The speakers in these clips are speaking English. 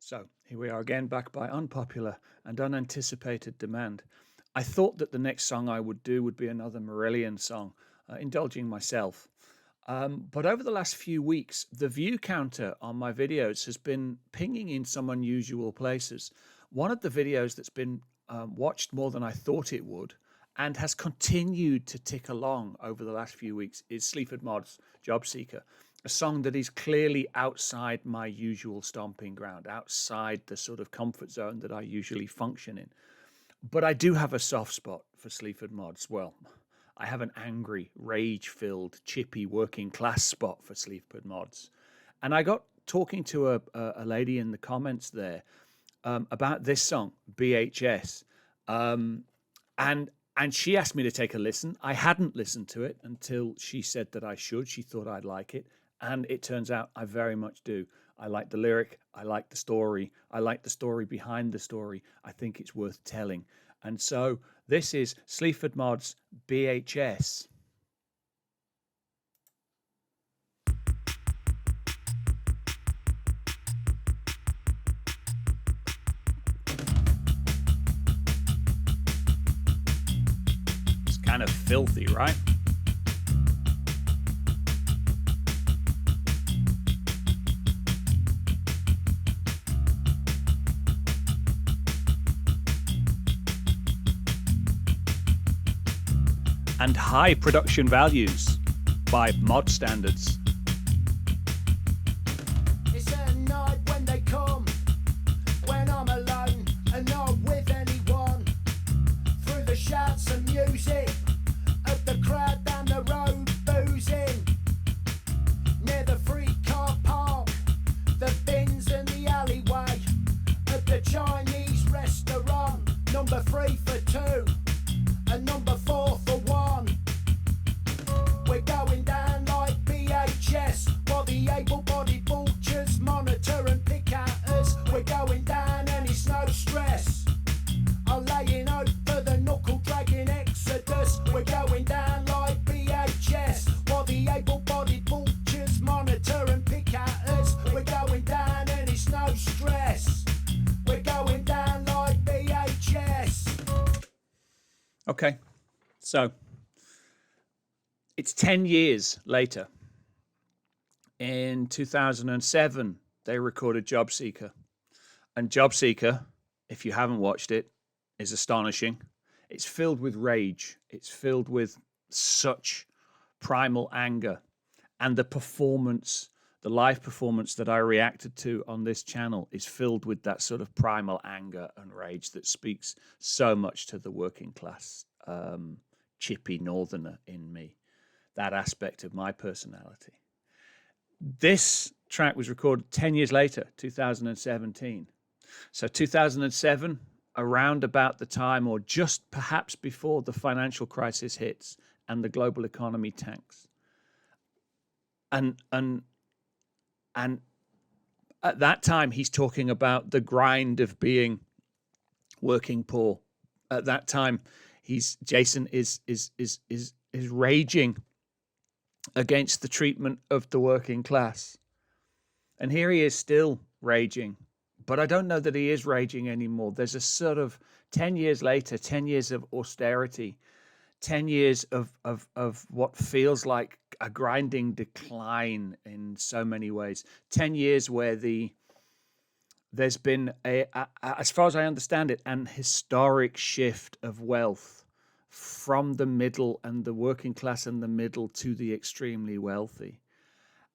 So here we are again, back by unpopular and unanticipated demand. I thought that the next song I would do would be another Marillion song, indulging myself. But over the last few weeks, the view counter on my videos has been pinging in some unusual places. One of the videos that's been watched more than I thought it would and has continued to tick along over the last few weeks is Sleaford Mods' Job Seeker, a song that is clearly outside my usual stomping ground, outside the sort of comfort zone that I usually function in. But I do have a soft spot for Sleaford Mods. Well, I have an angry, rage-filled, chippy, working-class spot for Sleaford Mods. And I got talking to a lady in the comments there about this song, BHS. And she asked me to take a listen. I hadn't listened to it until she said that I should. She thought I'd like it. And it turns out I very much do. I like the lyric. I like the story. I like the story behind the story. I think it's worth telling. And so this is Sleaford Mods BHS. It's kind of filthy, right? And high production values by mod standards. It's at night when they come, when I'm alone and not with anyone. Through the shouts and music of the crowd down the road boozing. Near the free car park, the bins and the alleyway of the Chinese restaurant. Number 3 for 2 and number 4 for 1. We're going down like BHS while the able-bodied vultures monitor and pick at us. We're going down and it's no stress. I'm laying out for the knuckle-dragging exodus. We're going down like BHS while the able-bodied vultures monitor and pick at us. We're going down and it's no stress. We're going down like BHS. Okay, so it's 10 years later. In 2007, they recorded Job Seeker. And Job Seeker, if you haven't watched it, is astonishing. It's filled with rage. It's filled with such primal anger. And the performance, the live performance that I reacted to on this channel is filled with that sort of primal anger and rage that speaks so much to the working class, chippy northerner in me, that aspect of my personality. This track was recorded 10 years later, 2017. So 2007, around about the time or just perhaps before the financial crisis hits and the global economy tanks. And at that time, he's talking about the grind of being working poor. At that time, Jason is raging against the treatment of the working class. And here he is still raging. But I don't know that he is raging anymore. There's a sort of 10 years later, 10 years of austerity, 10 years of what feels like a grinding decline in so many ways. 10 years where there's been, as far as I understand it, an historic shift of wealth from the middle and the working class and the middle to the extremely wealthy.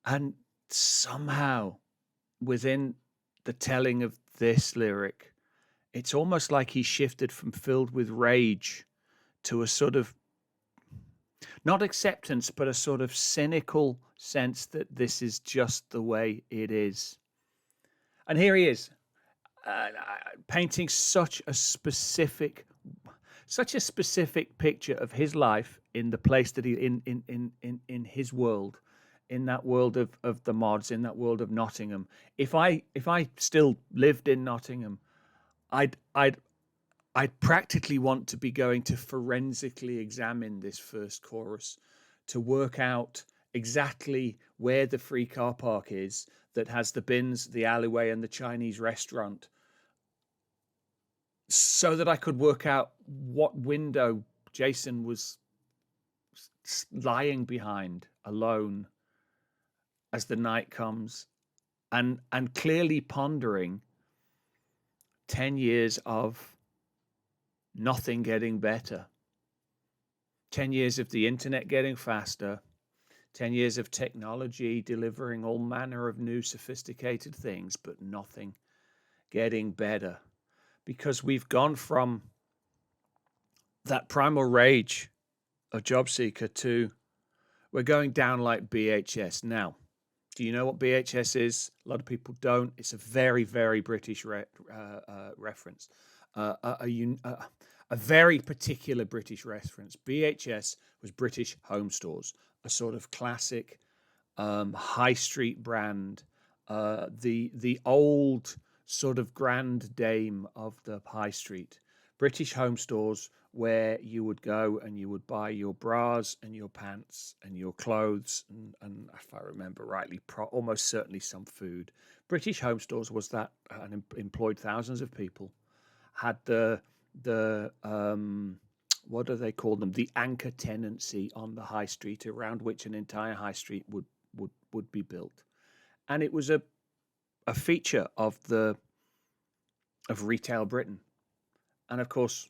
And somehow within the telling of this lyric, it's almost like he shifted from filled with rage to a sort of, not acceptance, but a sort of cynical sense that this is just the way it is. And here he is, painting such a specific picture of his life in the place that he in his world, in that world of the mods, in that world of Nottingham. If I still lived in Nottingham, I'd practically want to be going to forensically examine this first chorus to work out exactly where the free car park is that has the bins, the alleyway, and the Chinese restaurant, so that I could work out what window Jason was lying behind alone as the night comes, and clearly pondering 10 years of nothing getting better, 10 years of the internet getting faster, 10 years of technology delivering all manner of new sophisticated things, but nothing getting better, because we've gone from that primal rage of job seeker to we're going down like BHS. Now, do you know what BHS is? A lot of people don't. It's a very, very British reference, a very particular British reference. BHS was British Home Stores, a sort of classic high street brand, the old sort of grand dame of the high street. British Home Stores, where you would go and you would buy your bras and your pants and your clothes and if I remember rightly, almost certainly some food. British Home Stores was that, and employed thousands of people, had the what do they call them? The anchor tenancy on the high street, around which an entire high street would be built, and it was a feature of retail Britain. And of course,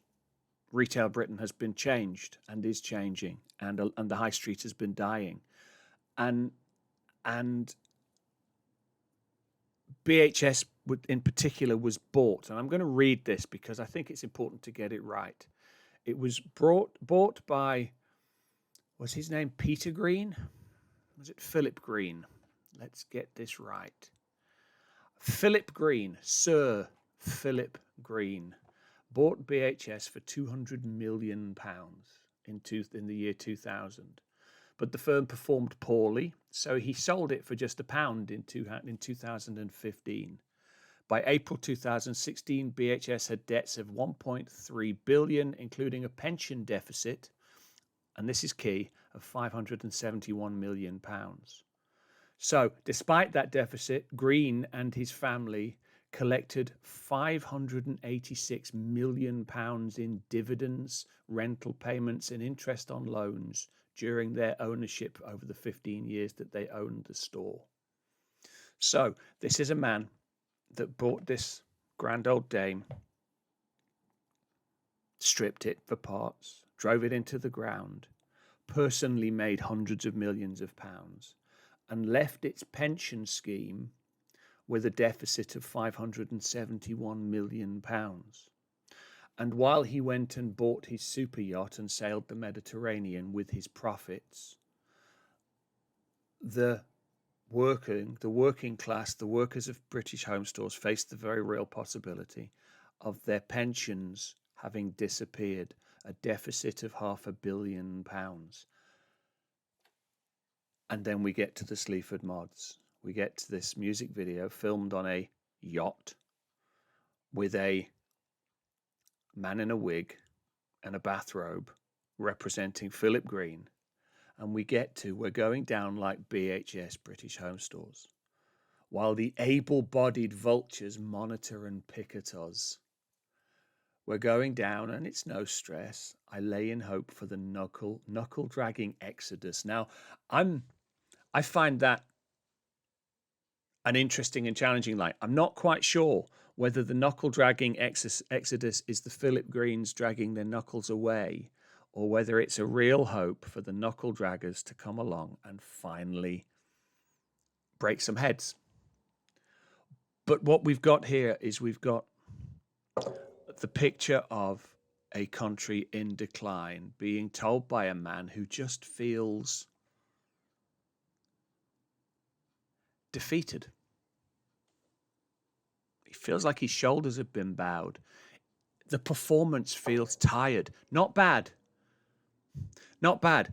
retail Britain has been changed and is changing, and the high street has been dying, and BHS in particular was bought. And I'm going to read this because I think it's important to get it right. It was bought by, was his name Peter Green? Was it Philip Green? Let's get this right. Philip Green, Sir Philip Green, bought BHS for £200 million in the year 2000. But the firm performed poorly, so he sold it for just £1 in 2015. By April 2016, BHS had debts of £1.3 billion, including a pension deficit, and this is key, of £571 million. So, despite that deficit, Green and his family collected £586 million in dividends, rental payments, and interest on loans during their ownership over the 15 years that they owned the store. So, this is a man that bought this grand old dame, stripped it for parts, drove it into the ground, personally made hundreds of millions of pounds, and left its pension scheme with a deficit of £571 million. And while he went and bought his super yacht and sailed the Mediterranean with his profits, the working class, the workers of British Home Stores faced the very real possibility of their pensions having disappeared, a deficit of £500 million. And then we get to the Sleaford Mods. We get to this music video filmed on a yacht with a man in a wig and a bathrobe representing Philip Green. And we get to, we're going down like BHS, British Home Stores, while the able-bodied vultures monitor and picket us. We're going down, and it's no stress. I lay in hope for the knuckle-dragging exodus. Now, I find that an interesting and challenging line. I'm not quite sure whether the knuckle-dragging exodus is the Philip Greens dragging their knuckles away, or whether it's a real hope for the knuckle draggers to come along and finally break some heads. But what we've got here is we've got the picture of a country in decline being told by a man who just feels defeated. He feels like his shoulders have been bowed. The performance feels tired. Not bad. Not bad.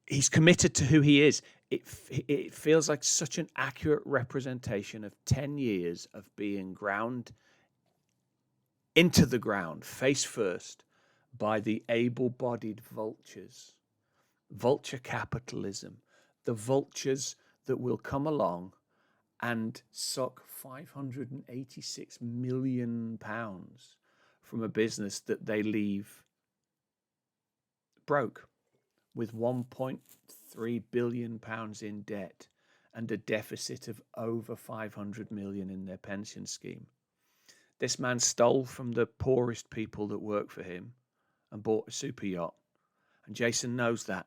He's committed to who he is. It feels like such an accurate representation of 10 years of being ground into the ground, face first, by the able-bodied vultures. Vulture capitalism. the vultures that will come along and suck £586 million from a business that they leave broke with £1.3 billion in debt and a deficit of over 500 million in their pension scheme. This man stole from the poorest people that work for him and bought a super yacht. And Jason knows that.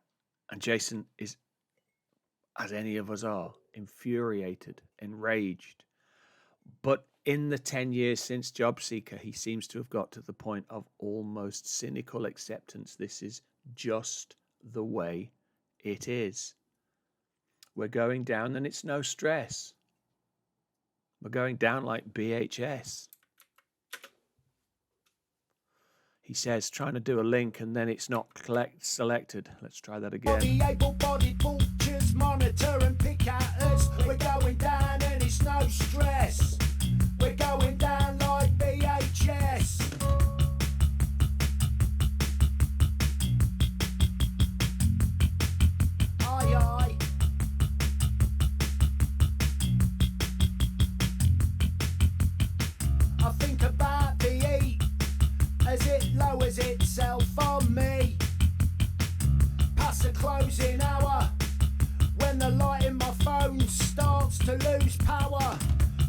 And Jason is, as any of us are, infuriated, enraged. But in the 10 years since JobSeeker, he seems to have got to the point of almost cynical acceptance. This is just the way it is. We're going down and it's no stress. We're going down like BHS. He says, trying to do a link and then it's not selected. Let's try that again. The able-bodied vultures monitor and pick at us. We're going down and it's no stress. We're going down like BHS. Aye, aye. I think about the heat as it lowers itself on me. Past the closing hour, when the light in my phone starts to lose power.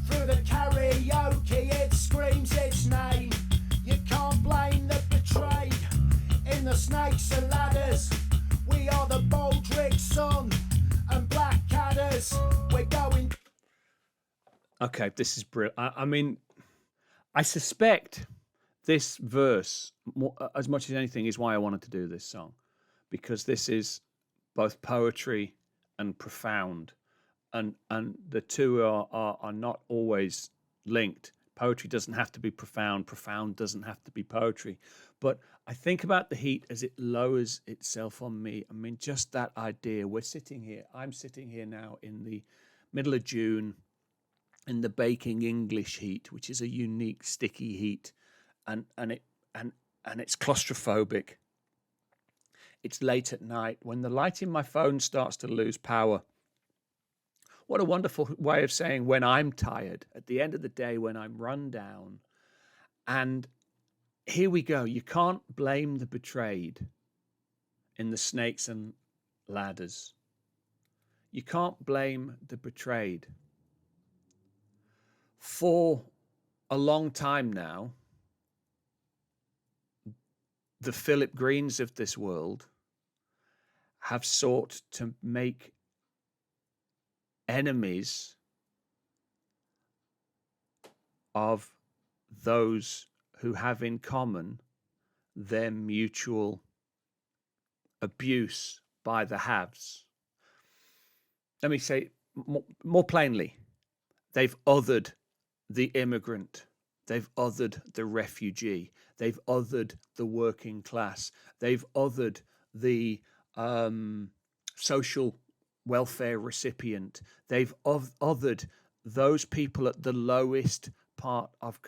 Through the karaoke it screams its name. You can't blame the betrayed. In the snakes and ladders, we are the Baldric Sun and Blackcadders. We're going. Okay, this is brilliant. I mean, I suspect this verse, as much as anything, is why I wanted to do this song, because this is both poetry and profound, and the two are not always linked. Poetry doesn't have to be profound. Profound doesn't have to be poetry. But I think about the heat as it lowers itself on me. I mean, just that idea. We're sitting here. I'm sitting here now in the middle of June in the baking English heat, which is a unique sticky heat, and it's claustrophobic. It's late at night when the light in my phone starts to lose power. What a wonderful way of saying when I'm tired, at the end of the day, when I'm run down. And here we go. You can't blame the betrayed in the snakes and ladders. You can't blame the betrayed. For a long time now, the Philip Greens of this world have sought to make enemies of those who have in common their mutual abuse by the haves. Let me say more plainly, they've othered the immigrant, they've othered the refugee, they've othered the working class, they've othered the social welfare recipient, they've othered those people at the lowest part of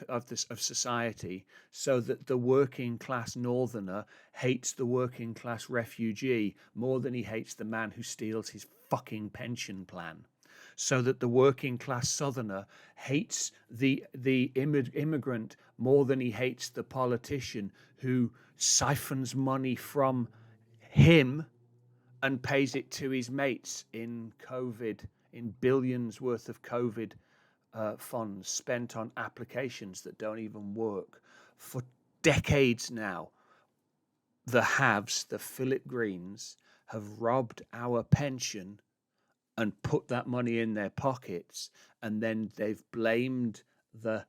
society, so that the working class northerner hates the working class refugee more than he hates the man who steals his fucking pension plan, so that the working class southerner hates the immigrant more than he hates the politician who siphons money from him and pays it to his mates in COVID, in billions worth of COVID funds spent on applications that don't even work. For decades now, the haves, the Philip Greens, have robbed our pension and put that money in their pockets, and then they've blamed the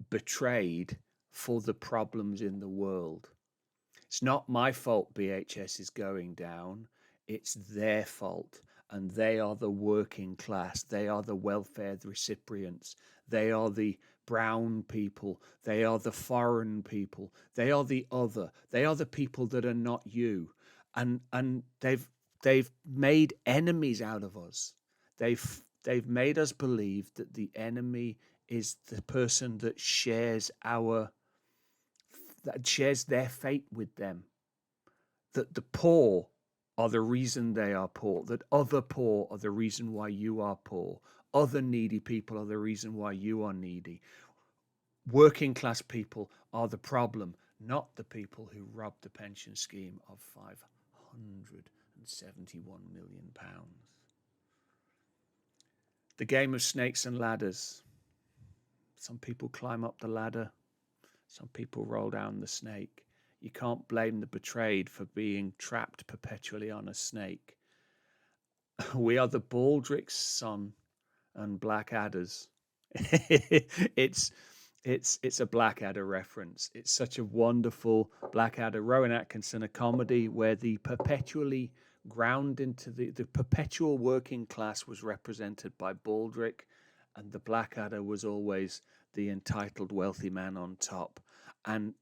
betrayed for the problems in the world. It's not my fault BHS is going down. It's their fault, and they are the working class. They are the welfare recipients. They are the brown people. They are the foreign people. They are the other. They are the people that are not you. And they've made enemies out of us. They've made us believe that the enemy is the person that shares their fate with them. That the poor are the reason they are poor, that other poor are the reason why you are poor, other needy people are the reason why you are needy. Working class people are the problem, not the people who robbed the pension scheme of £571 million. The game of snakes and ladders. Some people climb up the ladder, some people roll down the snake. You can't blame the betrayed for being trapped perpetually on a snake. We are the baldric's son and Blackadders. it's a Blackadder reference. It's such a wonderful Blackadder. Rowan Atkinson, a comedy where the perpetually ground into the perpetual working class was represented by Baldric, and the Blackadder was always the entitled wealthy man on top. And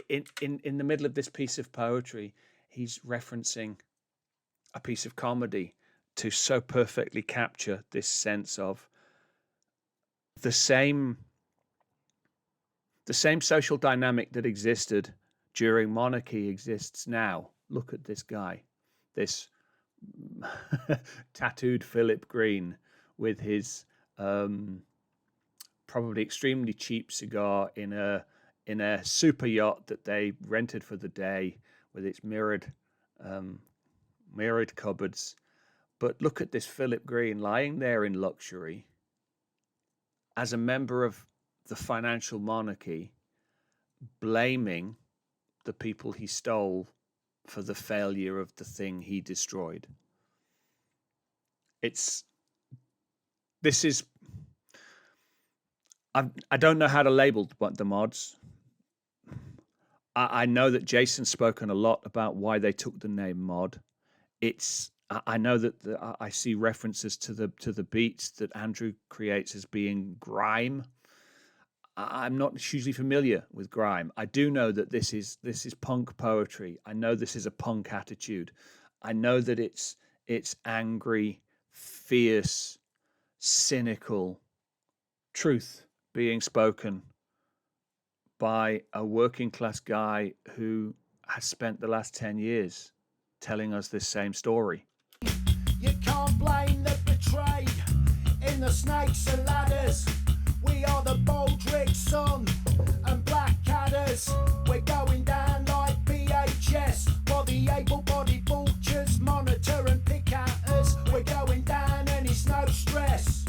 in the middle of this piece of poetry, he's referencing a piece of comedy to so perfectly capture this sense of the same social dynamic that existed during monarchy exists now. Look at this guy, this tattooed Philip Green with his probably extremely cheap cigar in a super yacht that they rented for the day with its mirrored cupboards. But look at this Philip Green lying there in luxury as a member of the financial monarchy, blaming the people he stole for the failure of the thing he destroyed. I don't know how to label the mods. I know that Jason's spoken a lot about why they took the name mod. I know that I see references to the beats that Andrew creates as being grime. I'm not hugely familiar with grime. I do know that this is punk poetry. I know this is a punk attitude. I know that it's angry, fierce, cynical truth being spoken by a working class guy who has spent the last 10 years telling us this same story. You can't blame the betrayed in the snakes and ladders. We are the Baldric son and Blackadders. We're going down like BHS while the able-bodied vultures monitor and pick at us. We're going down and it's no stress.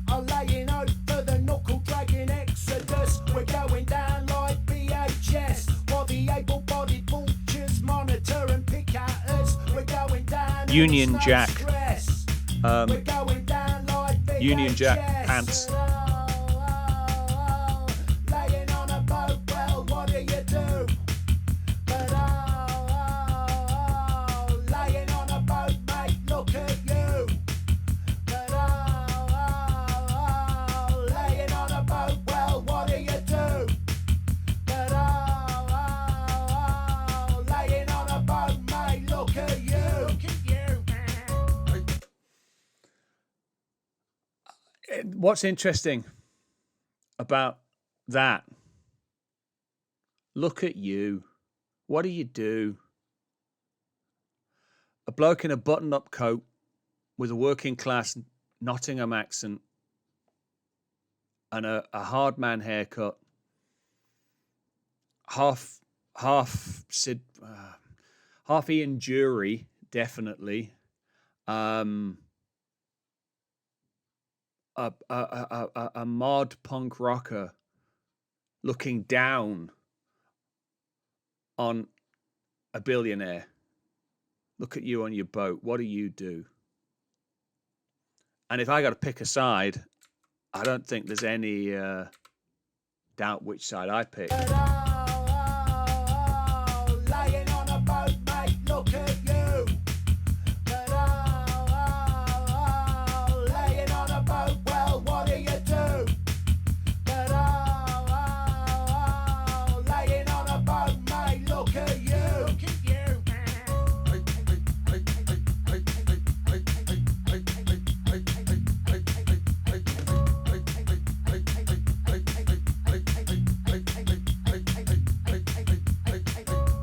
I'm laying out for the knuckle-dragging exodus. We're going down like BHS while the able-bodied vultures monitor and pick at us. We're going down Union Jack. Stress. We're going down like BHS. Union Jack pants. Laying on a boat, well, what do you do? But laying on a boat, mate, look at you. But laying on a boat, well, what do you do? But laying on a boat, mate, look at you. What's interesting about that? Look at you. What do you do? A bloke in a button-up coat with a working class Nottingham accent and a hard man haircut, half Ian Jury, definitely. A mod punk rocker looking down on a billionaire. Look at you on your boat. What do you do? And if I got to pick a side, I don't think there's any doubt which side I pick. Laying on a boat, mate, look at you. But laying on a boat, well, what do you do? But laying on a boat, mate, look at you. Look at you.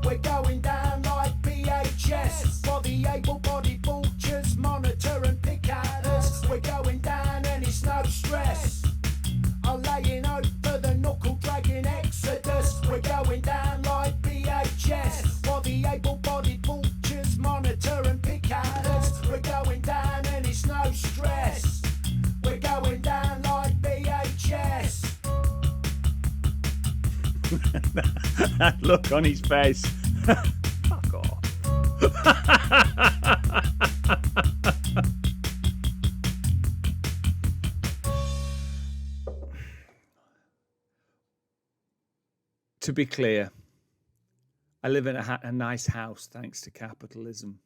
We're going That look on his face. Fuck off. To be clear, I live in a nice house thanks to capitalism.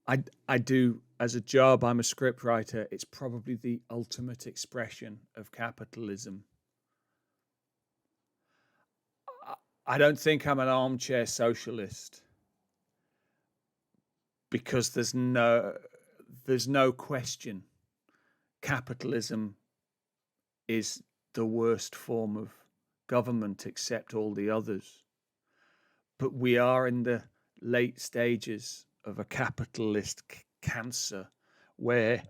I do, as a job, I'm a scriptwriter. It's probably the ultimate expression of capitalism. I don't think I'm an armchair socialist because there's no question capitalism is the worst form of government except all the others. But we are in the late stages of a capitalist cancer where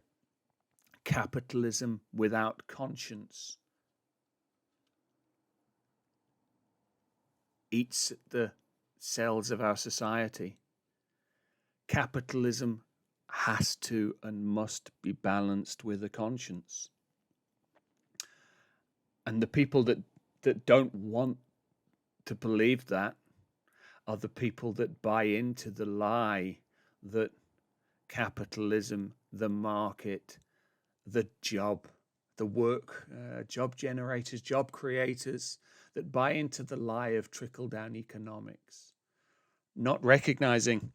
capitalism without conscience eats at the cells of our society. Capitalism has to and must be balanced with a conscience. And the people that don't want to believe that are the people that buy into the lie that capitalism, the market, the job, the work, job generators, job creators, that buy into the lie of trickle-down economics, not recognizing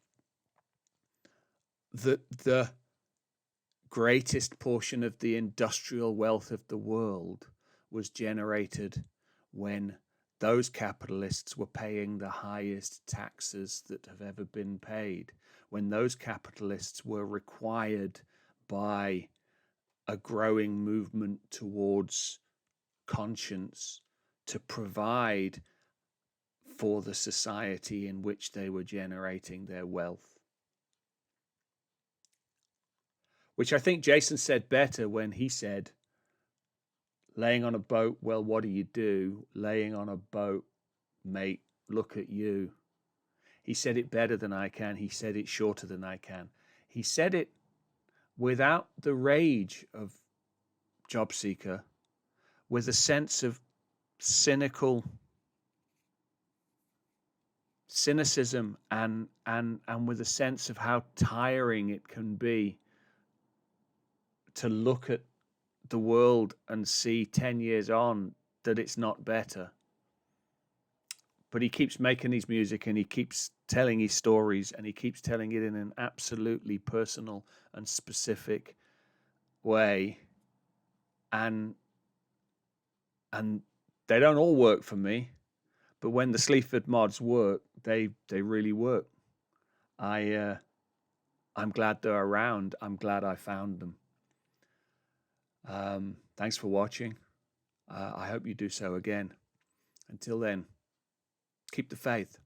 that the greatest portion of the industrial wealth of the world was generated when those capitalists were paying the highest taxes that have ever been paid, when those capitalists were required by a growing movement towards conscience to provide for the society in which they were generating their wealth. Which I think Jason said better when he said, laying on a boat, well, what do? Laying on a boat, mate, look at you. He said it better than I can. He said it shorter than I can. He said it without the rage of job seeker, with a sense of cynicism and with a sense of how tiring it can be to look at the world and see 10 years on that it's not better. But he keeps making his music and he keeps telling his stories and he keeps telling it in an absolutely personal and specific way. And they don't all work for me, but when the Sleaford Mods work, they really work. I'm glad they're around. I'm glad I found them. Thanks for watching. I hope you do so again. Until then, keep the faith.